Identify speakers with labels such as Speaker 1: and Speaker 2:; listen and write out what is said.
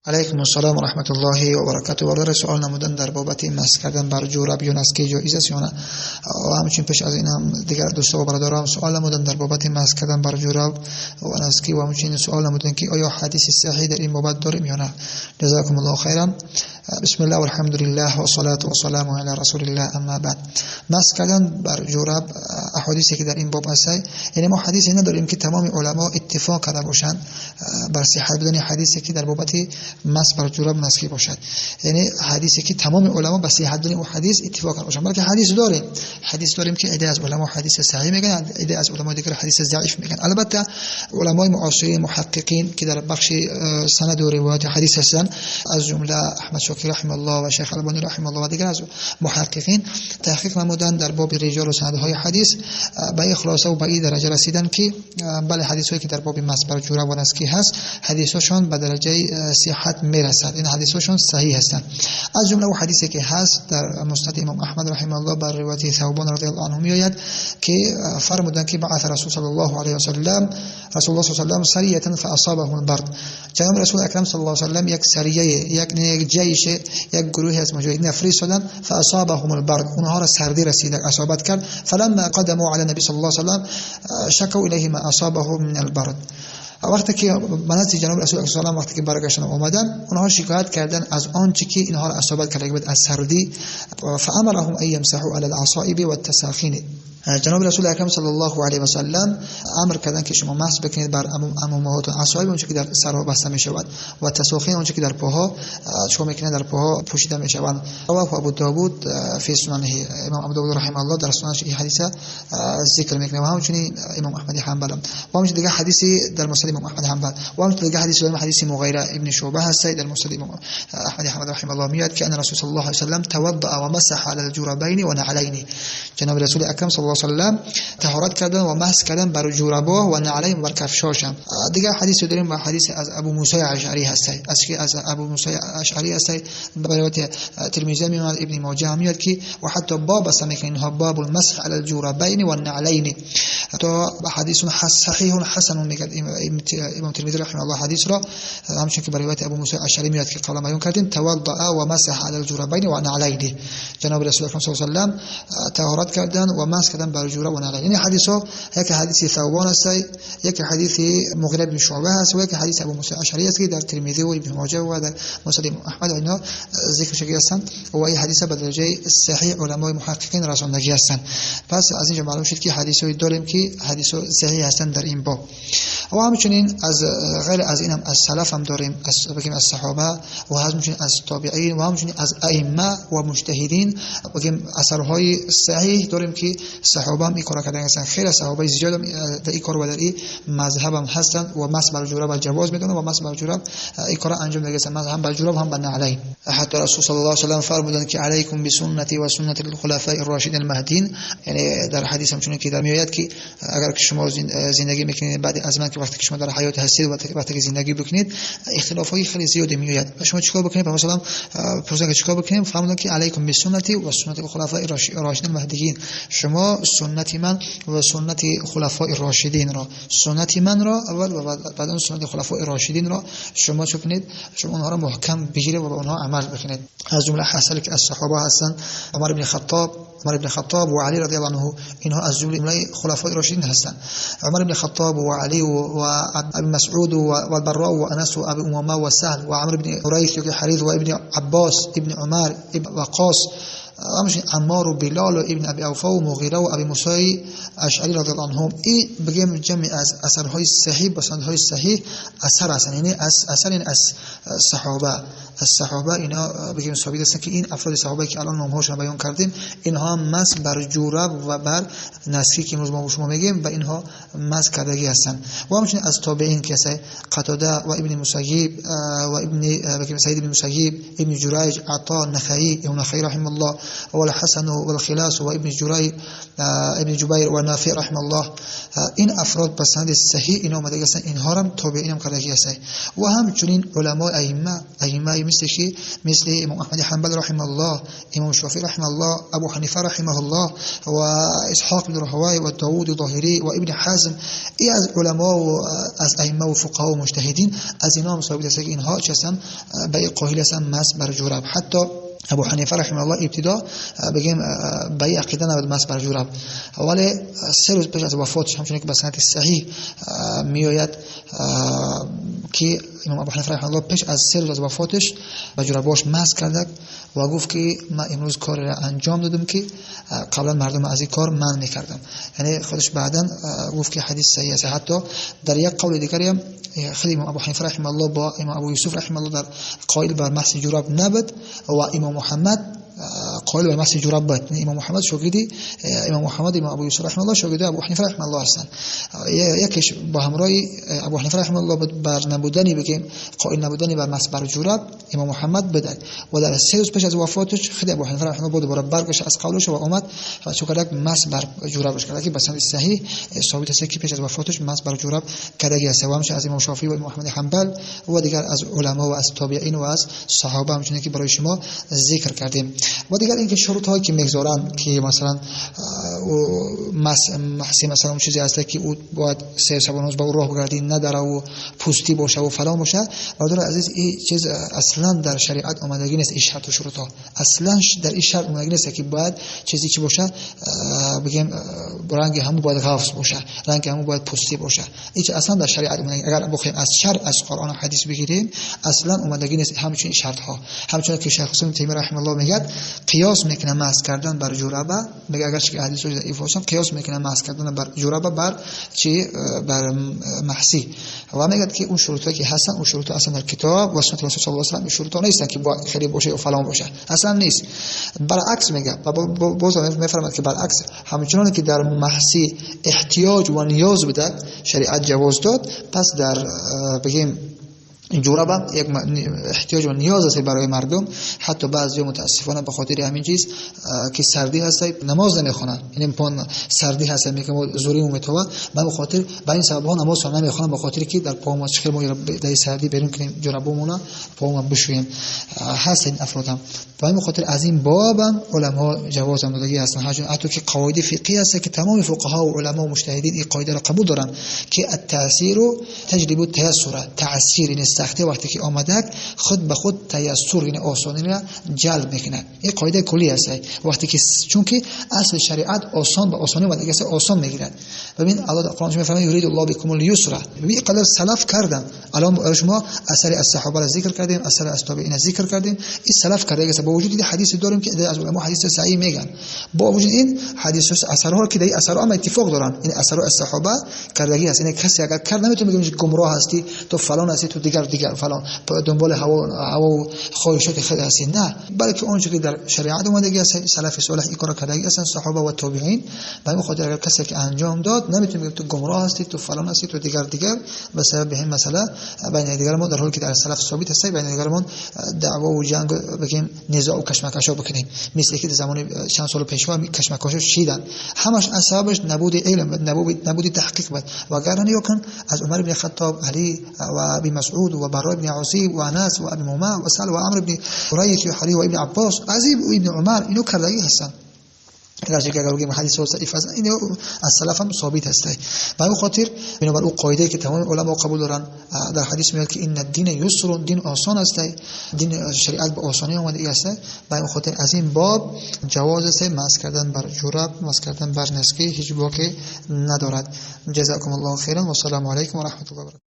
Speaker 1: علیکم السلام و رحمت الله و برکاته. وارد سوال نمودن در بابت مس کردن بر جوراب یا نسکی جایز است یا نه. و همچنین پیش از این هم دیگر دوستا و برادران سوال نمودن در بابت مس کردن بر جوراب و نسکی و همچنین سوال نمودن که آیا حدیث صحیح در این بابت داریم یا نه. جزاکم الله خیرا. بسم الله والحمد لله و صلاة و سلام علی رسول الله. اما بعد، مس کردن بر جوراب احادیثی که در این باب هست، یعنی ما حدیثی نداریم که تمام علما اتفاق کرده باشند بر صحت بدن حدیثی که در بابت مس بر جوراب نسکی باشد. یعنی حدیثی که تمام علما به صحت بدن اون حدیث اتفاق کرده باشند. بلکه حدیث داریم که عده از علما حدیث صحیح میگن، عده از علما دیگر حدیث ضعیف میگن. البته علمای معاصرین محققین که در بخش سند و روایت حدیث هستند، از جمله احمد شاکر رحمه الله و شیخ البانی رحمه الله و دیگر از محققین تحقیق نمودند در باب رجال و سندهای حدیث، به این خلاصه و به این درجه رسیدن که بله حدیثایی که در باب مس بر جوراب و نسکی هست، حدیثاشون به درجه صحت میرسد، این حدیثاشون صحیح هستند. از جمله اون حدیثی که هست در مسند امام احمد رحمه الله بر روایت ثوبان رضی الله عنه میآید که فرمودند که بعث رسول صلی الله علیه و سلم رسول الله صلی الله علیه و سلم سریه فاصابه البرد. جناب رسول اکرم صلی الله علیه و سلم یک سریه، یک جیش، یک گروه از مجاهدین فرستادن، فاصابهم البرد، اونها را سردی رسید، اصابت کرد. فلما قدموا علی النبی صلی الله علیه و سلم شکوا الیه ما اصابهم من البرد. وقتی که منازل جناب رسول الله صلی الله علیه و وقتی که برگشتن اومدن، اونها شکایت کردن از آنچه که اینها را اصابت کرده از سردی. فامرهم ان یمسحوا علی العصائب والتساخین. جناب رسول اکرم صلی الله علیه و سلم امر کردن که شما مسح بکنید بر عمومات و عصایب، اونچه که در سرها بسته می شود، و تساخین، اونچه که در پاها شما میکنید در پاها پوشیده می شود. رواه ابو داوود فی سننه، امام ابو داوود رحمه الله در سننش این حدیث ذکر میکنه، و همچنین امام احمد حنبل، و همچنین دیگه حدیثی در مسند امام احمد حنبل، و همچنین دیگه حدیث مغیره ابن شعبه هست در مسند امام احمد حنبل رحمه الله میاد که ان رسول صلی الله علیه و سلم توضأ و مسح علی الجوربین و نعلین. جناب رسول اکرم صلی الله علیه و سلم طهارت کردن و مسح کردن بر جورابا و نعلین بر کفشاشم. دیگه حدیث داریم و حدیث از ابو موسی اشعری هست، از ابو موسی اشعری هست به روایت ترمذی میاد، ابن ماجه میاد که و حتی باب اسمه که اینها باب المسح علی الجوربین و النعلین، تو حدیث صحیح حسن میگه امام ترمذی رحمه الله حدیث را، همچنین که به روایت ابو موسی اشعری میاد که قال بیان کردیم توضأ و مسح علی الجوربین و النعلین. جناب رسول الله صلی الله علیه و سلم طهارت کردن و مسح کردن بر جوراب و نعلین. این حدیثا یک حدیث ثوبان است، یک حدیث مغیره بن شعبه است، و یک حدیث ابو موسی اشعری است که در ترمذی و ابن ماجه و در مسند احمد اینا ذکر شده هستند، و این حدیث به درجه صحیح علمای محققین رساندگی هستند. پس از اینجا معلوم شد که حدیثایی داریم که حدیث صحیح هستند در این باب. و همچنین از غیر از این هم از سلف هم داریم، از صحابه و همچنین از تابعین و همچنین از ائمه و مجتهدین، بگیم اثرهای صحیح داریم که صحابه این کارا کردن هستند. خیلی صحابه زیاد در این کار و در این مذهب هم هستند و مسح بر جوراب جواز میدونن و مسح بر جوراب این کارا انجام میدن، مسح هم بر جوراب هم بر نعلین. حتی رسول صلی الله علیه و سلم فرمودند که علیکم بسنتی و سنت الخلفاء الراشدین المهدیین، یعنی در حدیث هم چون که در میآید که اگر که شما زندگی میکنید بعد از من که وقتی که شما در حیات هستید و وقتی که زندگی بکنید اختلافای خیلی زیادی میآید، شما چیکار بکنید؟ مثلا پرسیدن که چیکار بکنیم؟ فرمودند که علیکم بسنتی و سنت الخلفاء الراشدین المهدیین، شما سنت من و سنت خلفاء الراشدین را، سنت من را اول و بعد اون سنت خلفاء الراشدین را شما چه کنید؟ شما اونها را محکم بگیرید و به اونها عمل بکنید. از جمله حسن که از صحابه هستند عمر بن خطاب و علی رضی الله عنه، اینها از جمله خلفاء الراشدین هستند. عمر بن خطاب و علی و ابي مسعود و البراء و انس و ابي امامه و سهل و عمرو بن حریث و حریث و ابن عباس ابن عمر ابن وقاص، همچنین عمار و بلال و ابن ابی اوفا و مغیره و ابی موسی اشعری رضی الله عنهم. این بگیم جمع از اثرهای صحیح با سندهای صحیح اثر هستند، یعنی از صحابه اینا بگیم ثابت است که این افراد صحابه که الان نامهاشون بیان کردیم اینها مسح بر جوراب و بر نسکی که امروز ما شما میگیم و اینها مسح کردگی هستند. و همچنین از تابعین که قتاده و ابن مسیب و ابن بگیم سعید بن مسیب، ابن جریج، عطا، نخعی رحمه الله و الحسن و الخلاص و ابن جبیر و نافع رحمه الله، این افراد به سند صحیح این آمده هستند، اینها هم تابعین هم کردگی هستند. و همچنین علمای ائمه مثل امام احمد حنبل رحمه الله، امام شافعی رحمه الله، ابو حنیفه رحمه الله و اسحاق بن راهوی و داوود ظاهری و ابن حزم، ای از علما و از ائمه و فقها و مجتهدین از اینا هم ثابت است که اینها چسن به قائل هستند مس بر جورب. حتی ابو حنیفه رحمه الله ابتدا بگیم به عقیده نبود مس بر جورب، ولی 3 روز پیش از وفاتش همچنین که به سند صحیح میآید که امام ابو حنیفه رحمه الله پیش از 3 روز از وفاتش به جورباش مس کرد و گفت که من امروز کار را انجام دادم که قبلا مردم از این کار منع میکردم. یعنی خودش بعداً گفت که حدیث صحیح است. حتی در یک قول دیگری هم خود امام ابو حنیفه رحمه الله با امام ابو یوسف رحمه الله در قائل بر مس جورب نبود و امام محمد قائل بر مس جورب بود. امام محمد شاگردی امام محمد امام ابو یوسف رحمه الله شاگردی ابو حنیفه رحمه الله هستند. یکیش با همراهی ابو حنیفه رحمه الله بر نبودنی بگیم قائل نبودنی بر مس بر جورب امام محمد بود و در 3 روز پیش از وفاتش خود ابو حنیفه رحمه الله بود دوباره برگشت از قولش و اومد و چون کرد مس بر جوربش کرد که به سند صحیح ثابت است که پیش از وفاتش مس بر جورب کردگی است. و همچنین از امام شافعی و امام احمد حنبل و دیگر از علما و از تابعین و از صحابه همچنین که برای شما ذکر کردیم. و دیگر اینکه شروط هایی که میگذارن که مثلا محسی مثلا اون چیزی هست که او باید 3 شبانوز با راه بگردی نداره و پوستی باشه و فلان باشه، برادر عزیز این چیز اصلا در شریعت آمدگی نیست. این شرط و شروط ها اصلا در این شرط آمدگی نیست که باید چیزی چی باشه بگیم رنگ همون باید غوث باشه، رنگ همون باید پوستی باشه. این اصلا در شریعت اگر بخوایم از شرع از قرآن و حدیث بگیریم اصلا آمدگی نیست همچین شرط ها. همچنین که شیخ حسین تیمی رحمه الله میگه قیاس میکنه مس کردن بر جوربه، میگه اگر چه حدیث رو ضعیف باشه قیاس میکنه مس کردن بر جوربه بر چی بر محسی و میگه که اون شروطی که هستن اون شروط اصلا در کتاب و سنت رسول صلی الله علیه و آله شروط نیستن که با خیلی باشه و فلان باشه، اصلا نیست. برعکس میگه باز میفرماد که برعکس همچنان که در محسی احتیاج و نیاز بوده شریعت جواز داد، پس در بگیم جورب یک احتیاج و نیاز است برای مردم. حتی بعضی متاسفانه به خاطر همین چیز که سردی هست نماز نمیخونن، یعنی پون سردی هست میگم زوری و متوا به خاطر با این سبب ها نماز نمیخونن، به خاطر که در پاهم چخیر ما در سردی بریم کنیم جوربمون پاهم بشویم. هست این افراد هم به این خاطر از این باب علما جواز هم دادگی هستن. حتی که قواعد فقهی هست که تمام فقها و علما و مجتهدین این قاعده را قبول دارن که التأثیر تجلب التيسر، تأثیر این سختی وقتی که آمده خود به خود تیسر این آسانی را جلب میکنه. این قاعده کلی است. وقتی که چون که اصل شریعت آسان به آسانی اومده است آسان میگیرد. ببین الله قرآن میفرماید یرید الله بكم اليسر، ببین قدر سلف کردن. الان شما اثر از صحابه را ذکر کردیم، اثر از تابعین ذکر کردیم، این سلف کرده است. با وجود این حدیث داریم که از علما حدیث صحیح میگن، با وجود این حدیث اثرها که در اثرها هم اتفاق دارن، این اثر از صحابه کردگی است. این کسی اگر کرد نمیتونه بگه گمراه هستی تو فلان هستی تو دیگر فلان دنبال هوا و خواهشات خود هستی، نه، بلکه اون چیزی که در شریعت اومده است سلف صالح این کارو کردگی هستن صحابه و تابعین. به این خاطر اگر کسی که انجام داد نمیتونه بگه تو گمراه هستی تو فلان هستی تو دیگر به سبب این مسئله بین دیگر ما در حالی که در سلف ثابت است بین دیگر ما دعوا و جنگ بگیم نزاع و کشمکش بکنیم، مثل که در زمان چند سال پیشوا کشمکش شیدن، همش اسبابش نبود علم نبود تحقیق بود. و اگر نیوکن از عمر بن خطاب، علی و ابی مسعود و براء بن عاصم و انس و ابی موما و سلم و عمرو بن قریش و علی و ابن عباس عزیب و ابن عمر اینو کردگی هستن. درجه که اگر بگیم حدیث ضعیف است اینو از سلف هم ثابت است. به این خاطر بنابر اون قاعده که تمام علما قبول دارن در حدیث میاد که این الدین یسر، دین آسان است، دین شریعت به آسانی اومده است. به این خاطر از این باب جواز است مس کردن بر جورب، مس کردن بر نسکی هیچ باکی ندارد. جزاکم الله خیرا و السلام علیکم و رحمت الله و برکاته.